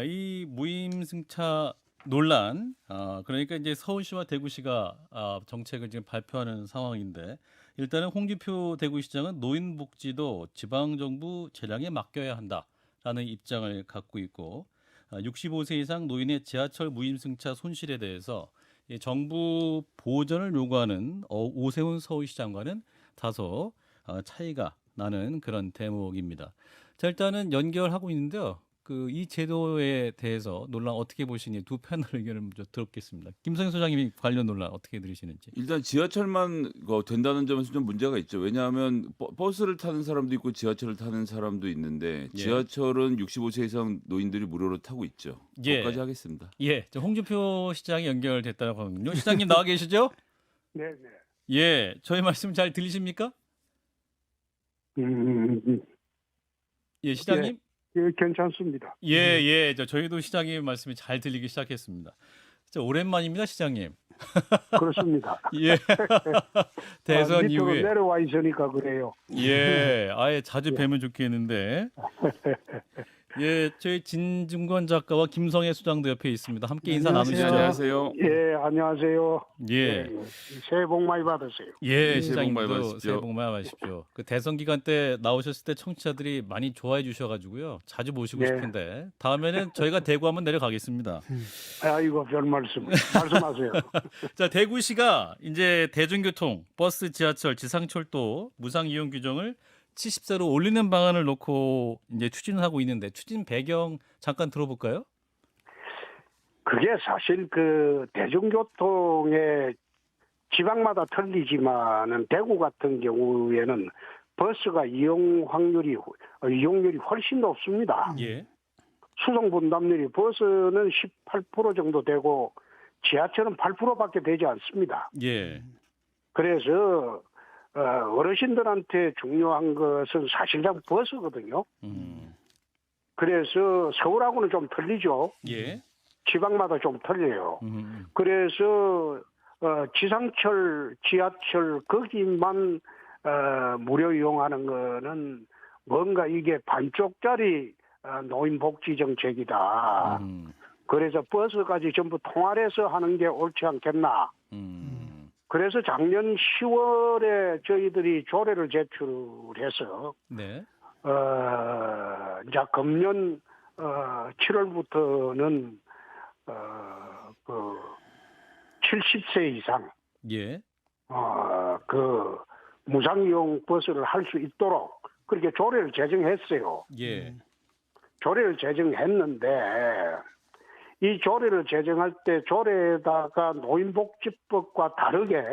이 무임승차 논란, 그러니까 이제 서울시와 대구시가 정책을 지금 발표하는 상황인데 일단은 홍준표 대구시장은 노인복지도 지방정부 재량에 맡겨야 한다라는 입장을 갖고 있고 65세 이상 노인의 지하철 무임승차 손실에 대해서 이 정부 보전을 요구하는 오세훈 서울시장과는 다소 차이가 나는 그런 대목입니다. 자, 일단은 연결하고 있는데요. 이 제도에 대해서 논란 어떻게 보시니 두 패널 의견을 먼저 들었겠습니다. 김성현 소장님이 관련 논란 어떻게 들으시는지. 일단 지하철만 된다는 점에서 좀 문제가 있죠. 왜냐하면 버스를 타는 사람도 있고 지하철을 타는 사람도 있는데 예. 지하철은 65세 이상 노인들이 무료로 타고 있죠. 예. 거기까지 하겠습니다. 예, 홍준표 시장이 연결됐다고 하군요. 시장님 나와 계시죠? 네, 네. 예, 저희 말씀 잘 들리십니까? 예, 시장님? 예, 괜찮습니다. 예. 저희도 시장님 말씀이 잘 들리기 시작했습니다. 진짜 오랜만입니다, 시장님. 그렇습니다. 예. 대선 밑으로 이후에. 내려와 있으니까 그래요. 예, 아예 자주 예. 뵈면 좋겠는데. 예, 저희 진중권 작가와 김성애 수장도 옆에 있습니다. 함께 인사 안녕하세요. 나누시죠. 안녕하세요. 예, 안녕하세요. 예. 새해 복 많이 받으세요. 예, 새해 복 많이 시장님도 받으십시오. 새해 복 많이 받으십시오. 대선 기간 때 나오셨을 때 청취자들이 많이 좋아해 주셔가지고요. 자주 모시고 네. 싶은데 다음에는 저희가 대구 한번 내려가겠습니다. 아이고, 별 말씀. 말씀하세요. 자, 대구시가 이제 대중교통, 버스, 지하철, 지상철도 무상 이용 규정을 70세로 올리는 방안을 놓고 이제 추진을 하고 있는데 추진 배경 잠깐 들어볼까요? 그게 사실 대중교통의 지방마다 틀리지만은 대구 같은 경우에는 버스가 이용률이 훨씬 높습니다. 예. 수송 분담률이 버스는 18% 정도 되고 지하철은 8%밖에 되지 않습니다. 예. 그래서 어르신들한테 중요한 것은 사실상 버스거든요. 그래서 서울하고는 좀 틀리죠. 예. 지방마다 좀 틀려요. 그래서 지상철, 지하철 거기만 무료 이용하는 거는 뭔가 이게 반쪽짜리 노인복지 정책이다. 그래서 버스까지 전부 통할해서 하는 게 옳지 않겠나. 그래서 작년 10월에 저희들이 조례를 제출해서 네. 이제 금년 7월부터는 70세 이상 예. 무상이용 버스를 할 수 있도록 그렇게 조례를 제정했어요. 예. 조례를 제정했는데 이 조례를 제정할 때 조례에다가 노인복지법과 다르게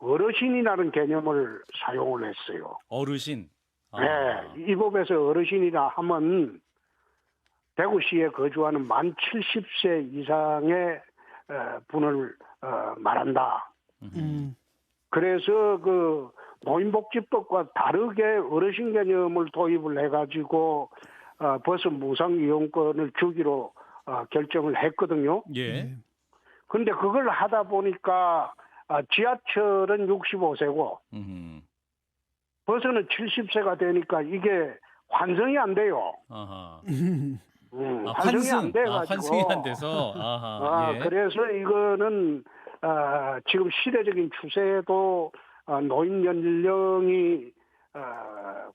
어르신이라는 개념을 사용을 했어요. 어르신. 네, 이 법에서 어르신이라 하면 대구시에 거주하는 만 70세 이상의 분을 말한다. 그래서 노인복지법과 다르게 어르신 개념을 도입을 해가지고 버스 무상 이용권을 주기로 결정을 했거든요. 예. 근데 그걸 하다 보니까 지하철은 65세고 버스는 70세가 되니까 이게 환승이 안 돼요. 아하. 환승이 안 돼가지고. 환승이 안 돼서. 아하. 예. 그래서 이거는 지금 시대적인 추세도 노인 연령이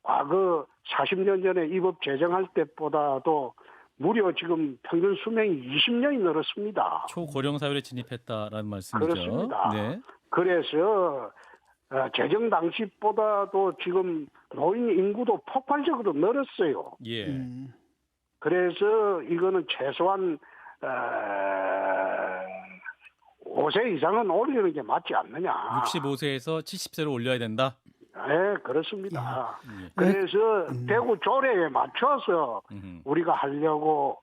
과거 40년 전에 이 법 제정할 때보다도 무려 지금 평균 수명이 20년이 늘었습니다. 초고령 사회에 진입했다라는 말씀이죠. 그렇습니다. 네. 그래서 제정 당시보다도 지금 노인 인구도 폭발적으로 늘었어요. 예. 그래서 이거는 최소한 5세 이상은 올리는 게 맞지 않느냐. 65세에서 70세로 올려야 된다. 네, 그렇습니다. 예. 그래서 대구 조례에 맞춰서 우리가 하려고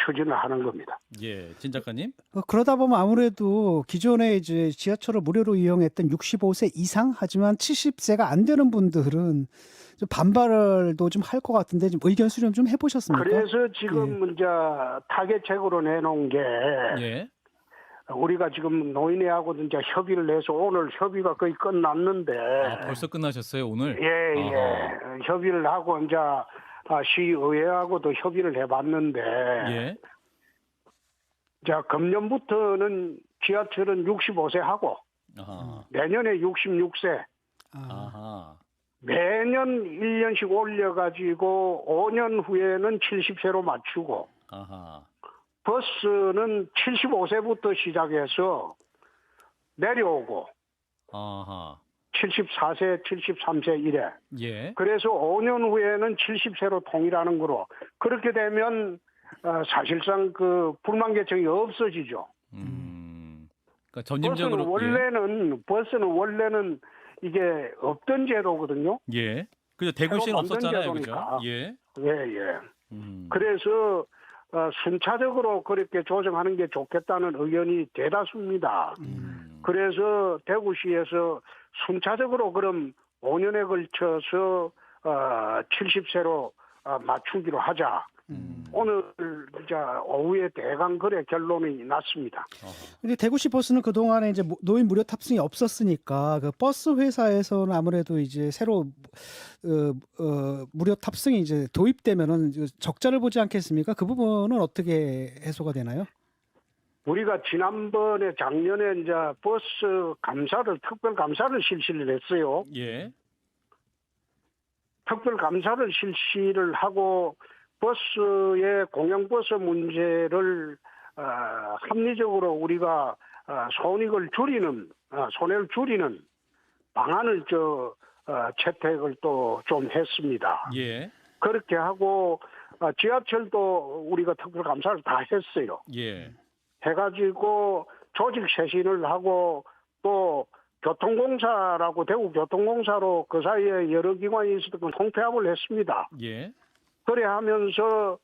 추진을 하는 겁니다. 예, 진 작가님. 그러다 보면 아무래도 기존에 이제 지하철을 무료로 이용했던 65세 이상 하지만 70세가 안 되는 분들은 좀 반발도 좀 할 것 같은데 좀 의견 수렴 좀 해보셨습니까? 그래서 지금 이제 타겟책으로 내놓은 게 예. 우리가 지금 노인회하고도 이제 협의를 해서 오늘 협의가 거의 끝났는데 벌써 끝나셨어요 오늘? 예. 협의를 하고 이제 시의회하고도 협의를 해봤는데 예. 자 금년부터는 지하철은 65세 하고 아하. 내년에 66세 아, 아하. 매년 1년씩 올려가지고 5년 후에는 70세로 맞추고 아하. 버스는 75세부터 시작해서 내려오고 아하. 74세, 73세 이래. 예. 그래서 5년 후에는 70세로 통일하는 거로 그렇게 되면 사실상 그 불만 계층이 없어지죠. 그러니까 점진적으로 버스는 원래는 이게 없던 제도거든요. 예. 그죠. 대구시는 새로 만든 없었잖아요. 그죠? 제도니까. 예. 예. 그래서 순차적으로 그렇게 조정하는 게 좋겠다는 의견이 대다수입니다. 그래서 대구시에서 순차적으로 그럼 5년에 걸쳐서 70세로 맞추기로 하자. 오늘 오후에 대강 그래 결론이 났습니다. 근데 대구시 버스는 그동안에 이제 노인 무료 탑승이 없었으니까 그 버스 회사에서는 아무래도 이제 새로 무료 탑승이 이제 도입되면은 적자를 보지 않겠습니까? 그 부분은 어떻게 해소가 되나요? 우리가 지난번에 작년에 이제 버스 특별 감사를 실시를 했어요. 예. 특별 감사를 실시를 하고 버스의 공영버스 문제를 합리적으로 우리가 손해를 줄이는 방안을 채택을 또 좀 했습니다. 예. 그렇게 하고 지하철도 우리가 특별 감사를 다 했어요. 예. 해가지고 조직 쇄신을 하고 또 교통공사라고 대구 교통공사로 그 사이에 여러 기관이 있었던 걸 통폐합을 했습니다. 예. 그래 하면서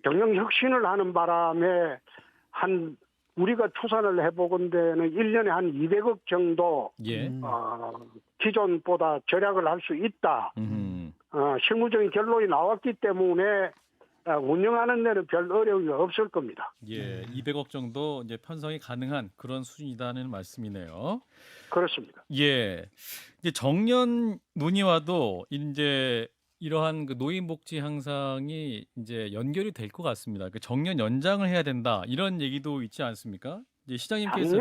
경영 혁신을 하는 바람에 우리가 추산을 해보건대는 1년에 한 200억 정도 예. 기존보다 절약을 할 수 있다. 실무적인 결론이 나왔기 때문에 운영하는 데는 별 어려움이 없을 겁니다. 예. 200억 정도 이제 편성이 가능한 그런 수준이다는 말씀이네요. 그렇습니다. 예. 이제 정년 논의와도 이제 이러한 그 노인 복지 향상이 이제 연결이 될 것 같습니다. 그 정년 연장을 해야 된다 이런 얘기도 있지 않습니까? 이제 시장님께서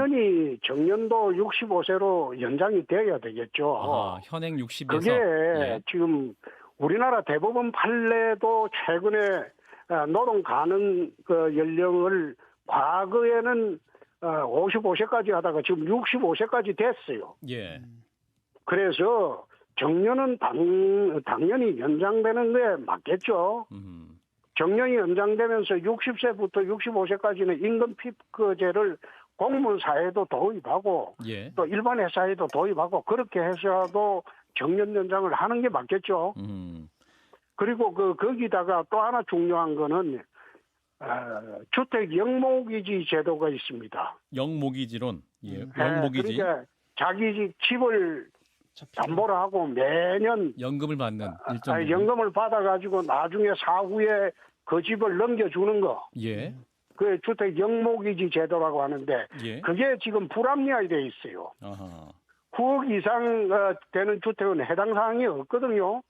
정년도 65세로 연장이 되어야 되겠죠. 현행 60에서 그게 지금 우리나라 대법원 판례도 최근에 노동 가능 그 연령을 과거에는 55세까지 하다가 지금 65세까지 됐어요. 예. 그래서 정년은 당연히 연장되는 게 맞겠죠. 정년이 연장되면서 60세부터 65세까지는 임금 피크제를 공무원 사회도 도입하고 예. 또 일반 회사에도 도입하고 그렇게 해서도 정년 연장을 하는 게 맞겠죠. 그리고 거기다가 또 하나 중요한 거는 주택 영목이지 제도가 있습니다. 영목이지론. 예. 영목이지. 그러니까 자기 집을 담보로 하고 매년 연금을 받는 일정 부분. 연금을 받아가지고 나중에 사후에 그 집을 넘겨주는 거. 예. 그 주택 영목이지 제도라고 하는데 예. 그게 지금 불합리하게 돼 있어요. 아하. 9억 이상 되는 주택은 해당 사항이 없거든요.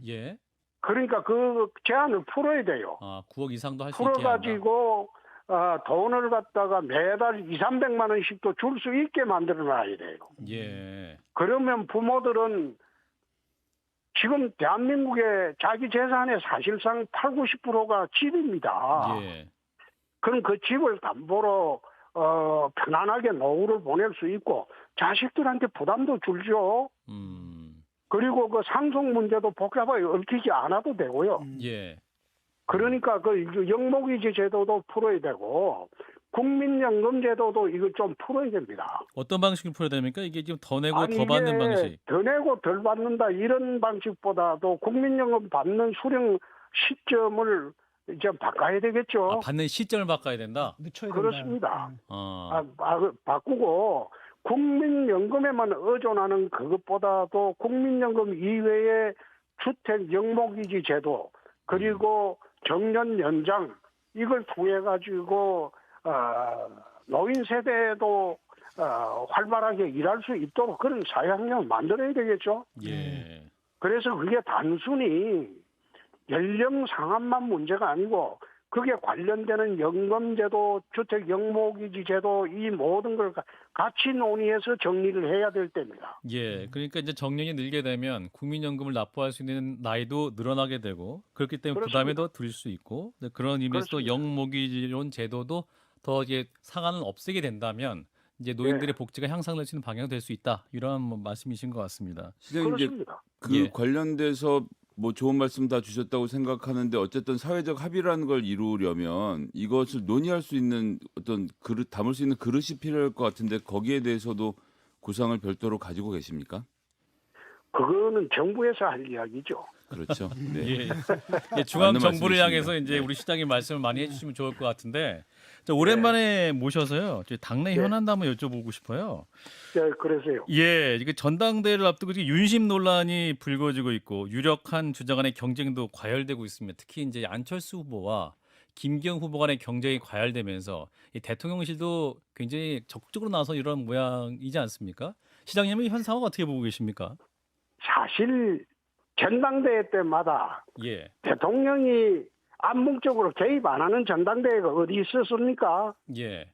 예. 그러니까 그 제한을 풀어야 돼요. 9억 이상도 할 수 있게 한다. 풀어가지고 돈을 갖다가 매달 200~300만 원씩도 줄 수 있게 만들어놔야 돼요. 예. 그러면 부모들은 지금 대한민국의 자기 재산의 사실상 80~90%가 집입니다. 예. 그럼 그 집을 담보로 편안하게 노후를 보낼 수 있고 자식들한테 부담도 줄죠. 그리고 그 상속 문제도 복잡하게 얽히지 않아도 되고요. 예. 그러니까 그 영목이지 제도도 풀어야 되고 국민연금 제도도 이거 좀 풀어야 됩니다. 어떤 방식으로 풀어야 됩니까? 이게 지금 더 내고 더 받는 방식. 더 내고 덜 받는다 이런 방식보다도 국민연금 받는 수령 시점을 이제 바꿔야 되겠죠. 받는 시점을 바꿔야 된다. 늦춰야 된다. 그렇습니다. 바꾸고 국민연금에만 의존하는 그것보다도 국민연금 이외에 주택 영목이지 제도 그리고 정년 연장 이걸 통해 가지고 노인 세대도 활발하게 일할 수 있도록 그런 사회 환경을 만들어야 되겠죠. 예. 그래서 그게 단순히 연령 상한만 문제가 아니고 그게 관련되는 연금제도, 주택 영목이지 제도 이 모든 걸 같이 논의해서 정리를 해야 될 때입니다. 예. 그러니까 이제 정년이 늘게 되면 국민연금을 납부할 수 있는 나이도 늘어나게 되고 그렇기 때문에 부담이 더 들 수 있고 네, 그런 의미에서 또 그렇습니다. 영모기론 제도도 더 이제 상한을 없애게 된다면 이제 노인들의 네. 복지가 향상될 수 있는 방향이 될 수 있다. 이런 뭐 말씀이신 것 같습니다. 시장님 이제 그렇습니다. 그 예. 관련돼서 뭐 좋은 말씀 다 주셨다고 생각하는데 어쨌든 사회적 합의라는 걸 이루려면 이것을 논의할 수 있는 어떤 그릇 담을 수 있는 그릇이 필요할 것 같은데 거기에 대해서도 구상을 별도로 가지고 계십니까? 그거는 정부에서 할 이야기죠. 그렇죠. 네. 예. 예, 중앙 맞는 정부를 말씀이십니다. 향해서 이제 네. 우리 시장님 말씀을 많이 해주시면 좋을 것 같은데 자, 오랜만에 모셔서요. 저희 당내 네. 현안도 한번 여쭤보고 싶어요. 네, 그래서요. 예, 이게 전당대회를 앞두고 지금 윤심 논란이 불거지고 있고 유력한 주자 간의 경쟁도 과열되고 있습니다. 특히 이제 안철수 후보와 김기현 후보 간의 경쟁이 과열되면서 이 대통령실도 굉장히 적극적으로 나서 이런 모양이지 않습니까? 시장님은 현 상황 어떻게 보고 계십니까? 사실 전당대회 때마다 예, 대통령이 암묵적으로 개입 안 하는 전당대회가 어디 있었습니까? 예,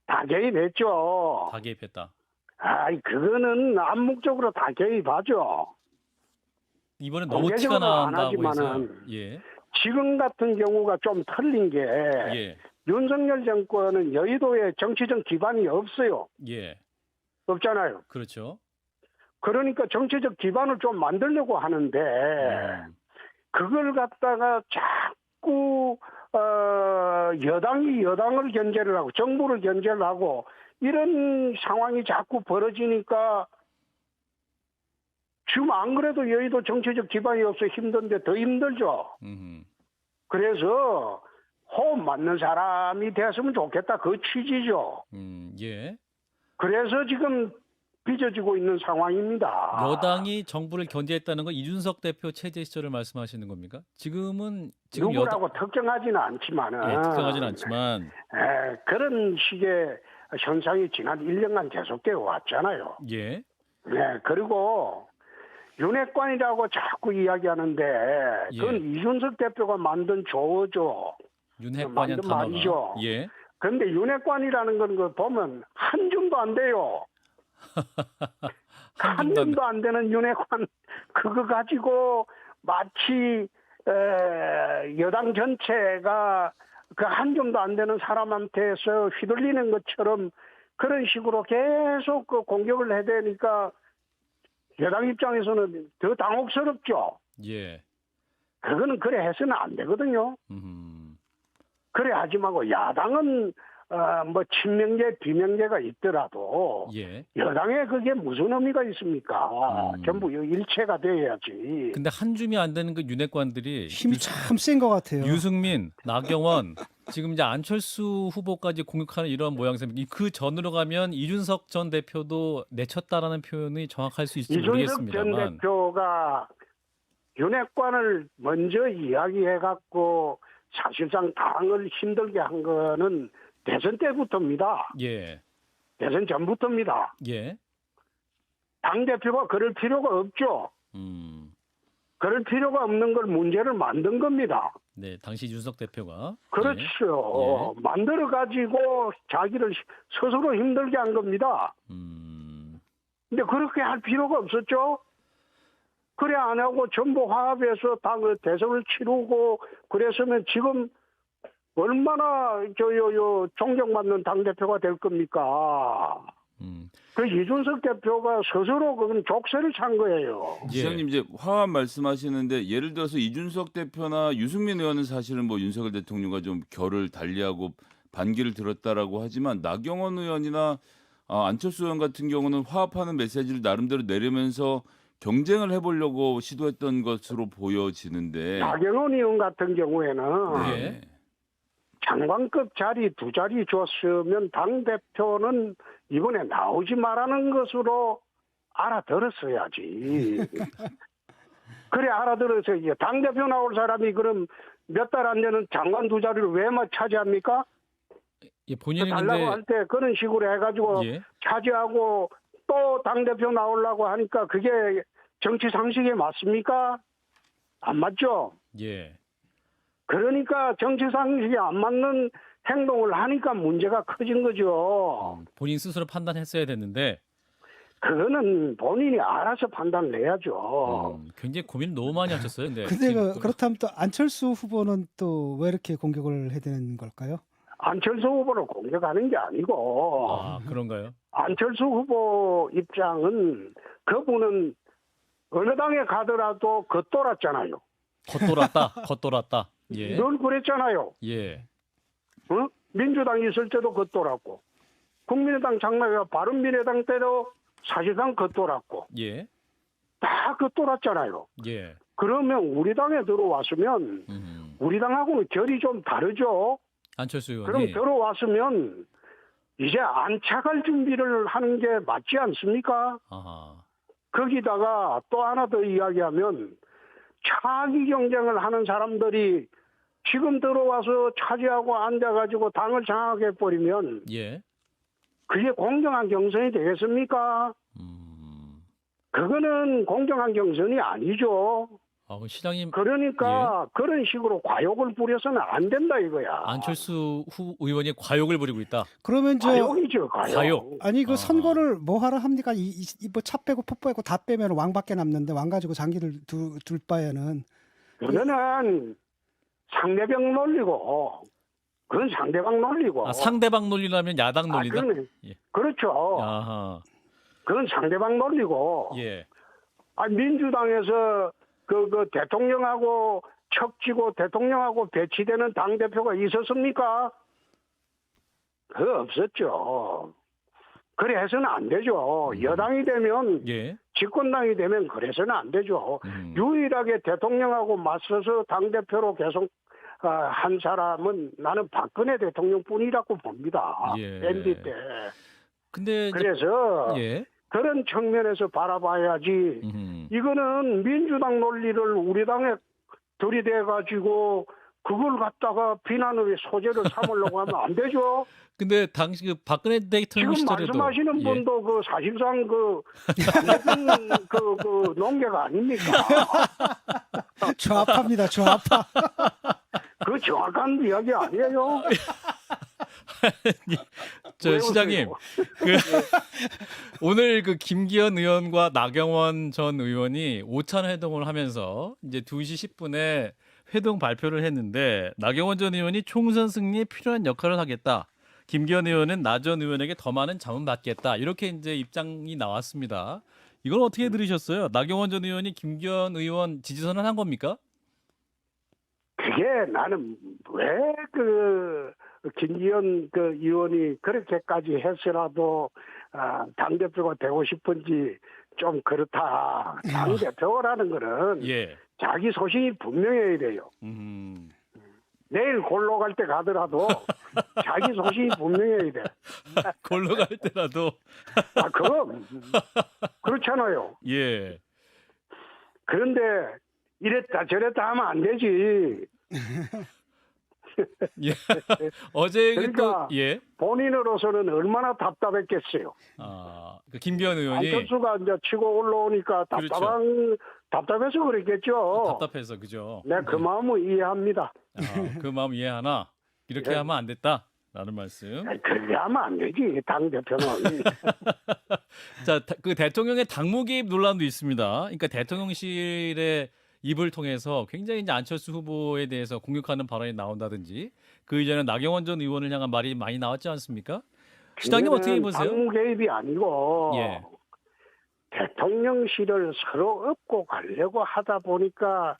다 개입했죠. 다 개입했다. 아이, 그거는 암묵적으로 다 개입하죠. 이번에 너무 티가 공개적으로 안 난다고 해서 하지만은 예, 지금 같은 경우가 좀 틀린 게 예, 윤석열 정권은 여의도에 정치적 기반이 없어요. 예, 없잖아요. 그렇죠. 그러니까 정치적 기반을 좀 만들려고 하는데 그걸 갖다가 자꾸 여당이 여당을 견제를 하고 정부를 견제를 하고 이런 상황이 자꾸 벌어지니까 지금 안 그래도 여의도 정치적 기반이 없어 힘든데 더 힘들죠. 그래서 호흡 맞는 사람이 됐으면 좋겠다. 그 취지죠. 예. 그래서 지금 빚어지고 있는 상황입니다. 여당이 정부를 견제했다는 건 이준석 대표 체제 시절을 말씀하시는 겁니까? 지금 누구라고 특정하지는 않지만은 예, 특정하지는 않지만 그런 식의 현상이 지난 1년간 계속되어 왔잖아요. 예, 네, 그리고 윤핵관이라고 자꾸 이야기하는데 그건 이준석 대표가 만든 조어죠. 윤핵관이란 만든 단어가 말이죠. 예, 그런데 윤핵관이라는 건 그 보면 한 줌도 안 돼요. 한 줌도 안 되는 윤핵관 그거 가지고 마치 여당 전체가 그 한 줌도 안 되는 사람한테서 휘둘리는 것처럼 그런 식으로 계속 그 공격을 해대니까 여당 입장에서는 더 당혹스럽죠. 예, 그거는 그래 해서는 안 되거든요. 그래 하지 말고 야당은 뭐 친명계 비명계가 있더라도 예. 여당에 그게 무슨 의미가 있습니까? 전부 일체가 돼야지. 근데 한 줌이 안 되는 그 윤핵관들이 힘이 참 센 것 같아요. 유승민, 나경원, 지금 이제 안철수 후보까지 공격하는 이런 모양새입니다. 그 전으로 가면 이준석 전 대표도 내쳤다라는 표현이 정확할 수 있을지 이준석 모르겠습니다만. 전 대표가 윤핵관을 먼저 이야기해갖고 사실상 당을 힘들게 한 거는 대선 때부터입니다. 예, 대선 전부터입니다. 예, 당대표가 그럴 필요가 없죠. 그럴 필요가 없는 걸 문제를 만든 겁니다. 네, 당시 이준석 대표가 그렇죠. 예. 만들어가지고 자기를 스스로 힘들게 한 겁니다. 근데 그렇게 할 필요가 없었죠. 그래 안 하고 전부 화합해서 당을 대선을 치르고 그랬으면 지금 얼마나 존경받는 당대표가 될 겁니까? 그 이준석 대표가 스스로 그건 족쇄를 찬 거예요. 시장님 이제 화합 말씀하시는데 예를 들어서 이준석 대표나 유승민 의원은 사실은 뭐 윤석열 대통령과 좀 결을 달리하고 반기를 들었다라고 하지만 나경원 의원이나 안철수 의원 같은 경우는 화합하는 메시지를 나름대로 내리면서 경쟁을 해보려고 시도했던 것으로 보여지는데 나경원 의원 같은 경우에는 네. 장관급 자리 2자리 줬으면 당대표는 이번에 나오지 말라는 것으로 알아들었어야지. 그래 알아들어서 당대표 나올 사람이 그럼 몇 달 안 되는 장관 2자리를 왜 차지합니까? 예, 본인은 달라고 근데 할 때 그런 식으로 해가지고 예. 차지하고 또 당대표 나오려고 하니까 그게 정치 상식에 맞습니까? 안 맞죠? 예. 그러니까 정치 상식에 안 맞는 행동을 하니까 문제가 커진 거죠. 본인 스스로 판단했어야 됐는데 그거는 본인이 알아서 판단을 해야죠. 굉장히 고민 너무 많이 하셨어요. 근데 근데 지금 그렇다면 또 안철수 후보는 또 왜 이렇게 공격을 해야 되는 걸까요? 안철수 후보를 공격하는 게 아니고 아, 그런가요? 안철수 후보 입장은 그분은 어느 당에 가더라도 겉돌았잖아요. 겉돌았다. 예. 늘 그랬잖아요. 예. 어? 민주당 있을 때도 겉돌았고 국민의당 장로가 바른미래당 때도 사실상 겉돌았고 예. 다 겉돌았잖아요. 예. 그러면 우리 당에 들어왔으면 우리 당하고는 결이 좀 다르죠. 안철수 그럼 의원이 들어왔으면 이제 안착할 준비를 하는 게 맞지 않습니까? 아하. 거기다가 또 하나 더 이야기하면 차기 경쟁을 하는 사람들이 지금 들어와서 차지하고 앉아가지고 당을 장악해 버리면 예. 그게 공정한 경선이 되겠습니까? 그거는 공정한 경선이 아니죠. 그럼 시장님 그러니까 그런 식으로 과욕을 부려서는 안 된다 이거야. 안철수 의원이 과욕을 부리고 있다. 그러면 과욕이죠, 과욕. 과욕. 아니 그 아. 선거를 뭐 하러 합니까? 뭐차 빼고 포 빼고 다 빼면 왕밖에 남는데 왕 가지고 장기를 둘 바에는 그거는 상대방 논리고 그건 상대방 논리고. 상대방 논리라면 야당 논리다. 예. 그렇죠. 아하. 그건 상대방 논리고. 예. 민주당에서 그 대통령하고 척지고 대통령하고 배치되는 당 대표가 있었습니까? 그 없었죠. 그래 해서는 안 되죠. 여당이 되면 예. 집권당이 되면 그래서는 안 되죠. 유일하게 대통령하고 맞서서 당 대표로 계속 한 사람은 나는 박근혜 대통령뿐이라고 봅니다. 예. MB 때. 근데 그래서 예. 그런 측면에서 바라봐야지. 이거는 민주당 논리를 우리 당에 들이대 가지고 그걸 갖다가 비난의 소재를 삼으려고 하면 안 되죠. 근데 당시 그 박근혜 대통령 지금 시절에도 말씀하시는 분도 그 사실상 그 농계가 아닙니까? 좌파입니다. 좌파. 그 정확한 이야기 아니에요. 저 시장님 오늘 그 김기현 의원과 나경원 전 의원이 오찬 회동을 하면서 이제 2시 10분에 회동 발표를 했는데 나경원 전 의원이 총선 승리에 필요한 역할을 하겠다. 김기현 의원은 나 전 의원에게 더 많은 자문 받겠다. 이렇게 이제 입장이 나왔습니다. 이걸 어떻게 들으셨어요? 나경원 전 의원이 김기현 의원 지지선을 한 겁니까? 그게 나는 왜 김기현 의원이 그렇게까지 했으라도 당대표가 되고 싶은지 좀 그렇다. 당대표라는 거는 예. 자기 소신이 분명해야 돼요. 내일 골로 갈 때 가더라도 자기 소신이 분명해야 돼. 골로 갈 때라도. 그럼 그렇잖아요. 예. 그런데 이랬다 저랬다 하면 안 되지. 예. 어제 그러니까 예. 본인으로서는 얼마나 답답했겠어요. 그 김기현 의원이 안철수가 이제 치고 올라오니까 답답해서 그랬겠죠. 답답해서 그죠. 네, 그 마음을 이해합니다. 그 마음 이해하나 이렇게 네. 하면 안 됐다라는 말씀. 그렇게 하면 안 되지 당 대표는. 자, 그 대통령의 당무 개입 논란도 있습니다. 그러니까 대통령실의 입을 통해서 굉장히 이제 안철수 후보에 대해서 공격하는 발언이 나온다든지 그 이전에 나경원 전 의원을 향한 말이 많이 나왔지 않습니까? 시장님 어떻게 보세요? 당무 개입이 아니고 예. 대통령실을 서로 업고 가려고 하다 보니까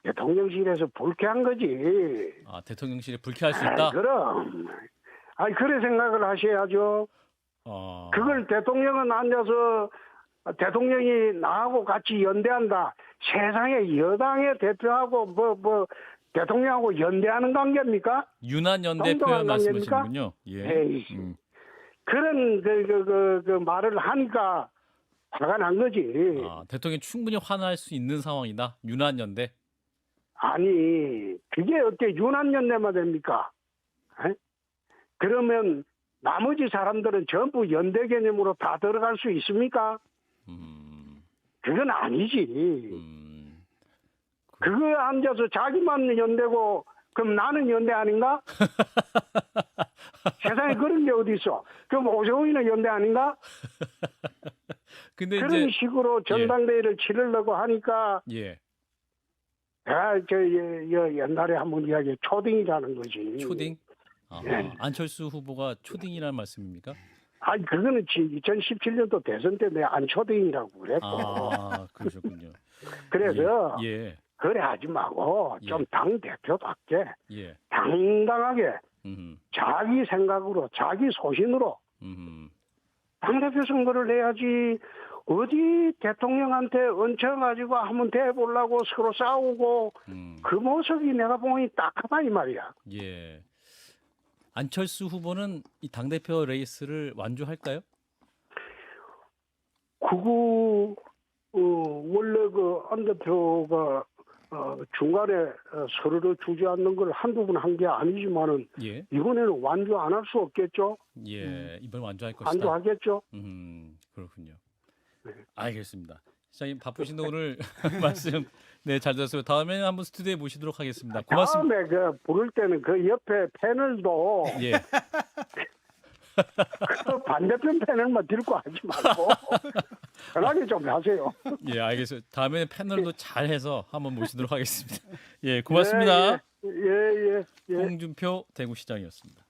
대통령실에서 불쾌한 거지. 대통령실이 불쾌할 수 있다. 그럼. 그래 생각을 하셔야죠. 그걸 대통령은 앉아서 대통령이 나하고 같이 연대한다. 세상에 여당의 대표하고 대통령하고 연대하는 관계입니까? 유난 연대 동등한 표현 말씀하시는군요. 예. 에이, 그런 그 말을 하니까 화가 난 거지. 대통령이 충분히 화날 수 있는 상황이다. 유난 연대. 아니 그게 어떻게 유난 연대만 됩니까? 에? 그러면 나머지 사람들은 전부 연대 개념으로 다 들어갈 수 있습니까? 그건 아니지. 그거에 앉아서 자기만 연대고 그럼 나는 연대 아닌가? 세상에 그런 게 어디 있어? 그럼 오세훈이는 연대 아닌가? 근데 그런 이제 식으로 전당대회를 치르려고 하니까 예. 옛날에 한번 이야기 초딩이라는 거지. 초딩? 아, 예. 안철수 후보가 초딩이라는 말씀입니까? 아니 그거는 2017년도 대선 때 내 안초딩이라고 그랬고. 아, 그러셨군요. 그래서 예. 그래 하지 말고 좀 예. 당 대표답게 예. 당당하게 음. 자기 생각으로 자기 소신으로 당대표 선거를 해야지. 어디 대통령한테 얹혀가지고 한번 대보려고 서로 싸우고 그 모습이 내가 보니 딱하다 이 말이야. 예. 안철수 후보는 이 당대표 레이스를 완주할까요? 그거 원래 그 안 대표가 중간에 서로를 주지 않는 걸 한두 번 한 게 아니지만은 예. 이번에는 완주 안 할 수 없겠죠. 예. 이번 완주할 것이다. 완주하겠죠. 그렇군요. 네. 알겠습니다. 시장님 바쁘신데 오늘 말씀 네, 잘 들었어요. 다음에는 한번 스튜디오에 모시도록 하겠습니다. 고맙습니다. 다음에 그 부를 때는 그 옆에 패널도 예. 그 반대편 패널만 들고 하지 말고 편하게 좀 하세요. 예, 알겠어요. 다음에는 패널도 잘 해서 한번 모시도록 하겠습니다. 예, 고맙습니다. 예. 홍준표 대구시장이었습니다.